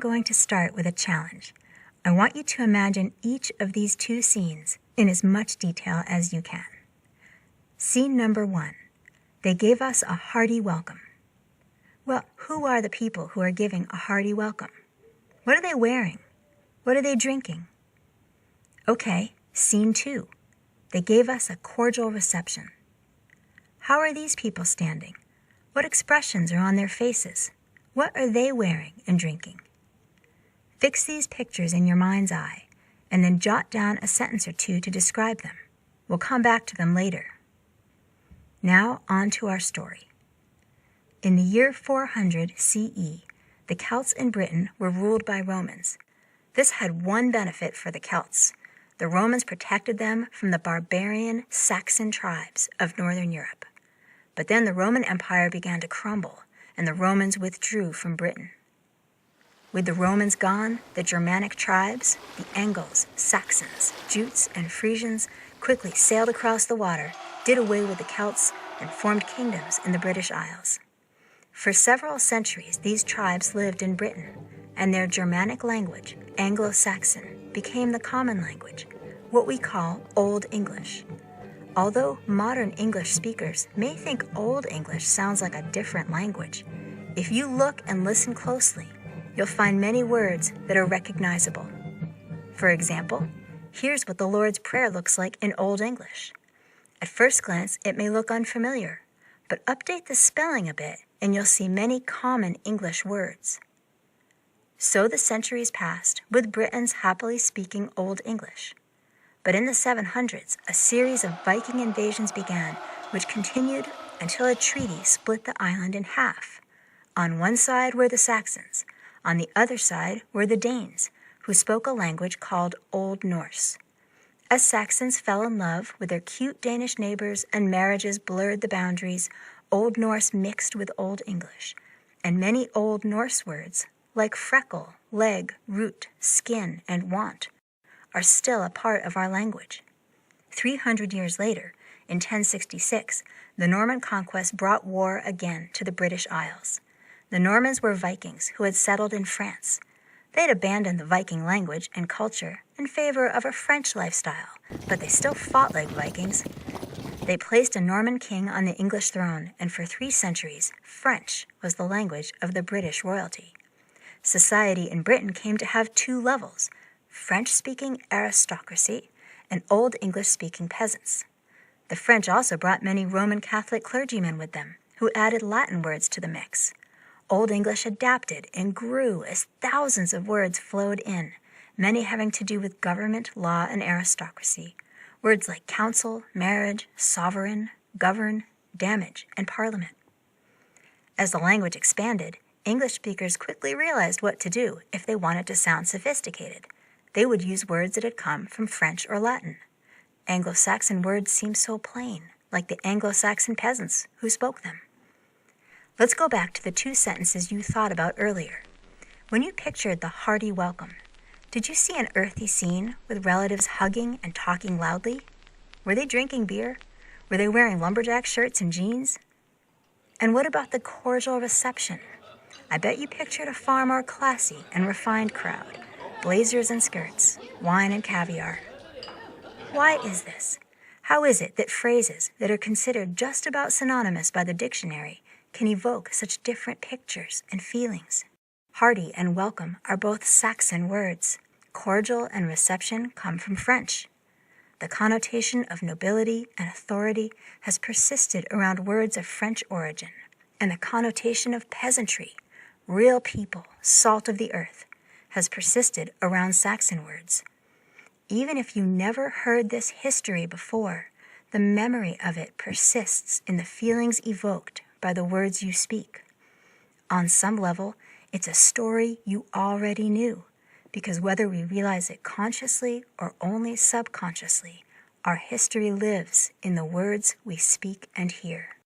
going to start with a challenge. I want you to imagine each of these two scenes in as much detail as you can. Scene number 1. They gave us a hearty welcome. Well, who are the people who are giving a hearty welcome? What are they wearing? What are they drinking? Okay, scene 2. They gave us a cordial reception. How are these people standing? What expressions are on their faces? What are they wearing and drinking? Fix these pictures in your mind's eye, and then jot down a sentence or two to describe them. We'll come back to them later. Now on to our story. In the year 400 CE, the Celts in Britain were ruled by Romans. This had one benefit for the Celts. The Romans protected them from the barbarian Saxon tribes of northern Europe. But then the Roman Empire began to crumble, and the Romans withdrew from Britain. With the Romans gone, the Germanic tribes, the Angles, Saxons, Jutes, and Frisians quickly sailed across the water, did away with the Celts, and formed kingdoms in the British Isles. For several centuries, these tribes lived in Britain, and their Germanic language, Anglo-Saxon, became the common language, what we call Old English. Although modern English speakers may think Old English sounds like a different language, if you look and listen closely, you'll find many words that are recognizable. For example, here's what the Lord's Prayer looks like in Old English. At first glance, it may look unfamiliar, but update the spelling a bit and you'll see many common English words. So the centuries passed, with Britons happily speaking Old English. But in the 700s, a series of Viking invasions began, which continued until a treaty split the island in half. On one side were the Saxons. On the other side were the Danes, who spoke a language called Old Norse. As Saxons fell in love with their cute Danish neighbors and marriages blurred the boundaries, Old Norse mixed with Old English, and many Old Norse words, like freckle, leg, root, skin, and want, are still a part of our language. 300 years later, in 1066, the Norman conquest brought war again to the British Isles. The Normans were Vikings who had settled in France. They had abandoned the Viking language and culture in favor of a French lifestyle, but they still fought like Vikings. They placed a Norman king on the English throne, and for 3 centuries, French was the language of the British royalty. Society in Britain came to have 2 levels: French-speaking aristocracy and Old English-speaking peasants. The French also brought many Roman Catholic clergymen with them, who added Latin words to the mix. Old English adapted and grew as thousands of words flowed in, many having to do with government, law, and aristocracy. Words like council, marriage, sovereign, govern, damage, and parliament. As the language expanded, English speakers quickly realized what to do if they wanted to sound sophisticated. They would use words that had come from French or Latin. Anglo-Saxon words seemed so plain, like the Anglo-Saxon peasants who spoke them. Let's go back to the 2 sentences you thought about earlier. When you pictured the hearty welcome, did you see an earthy scene with relatives hugging and talking loudly? Were they drinking beer? Were they wearing lumberjack shirts and jeans? And what about the cordial reception? I bet you pictured a far more classy and refined crowd, blazers and skirts, wine and caviar. Why is this? How is it that phrases that are considered just about synonymous by the dictionary can evoke such different pictures and feelings? Hearty and welcome are both Saxon words. Cordial and reception come from French. The connotation of nobility and authority has persisted around words of French origin, and the connotation of peasantry, real people, salt of the earth, has persisted around Saxon words. Even if you never heard this history before, the memory of it persists in the feelings evoked by the words you speak. On some level, it's a story you already knew, because whether we realize it consciously or only subconsciously, our history lives in the words we speak and hear.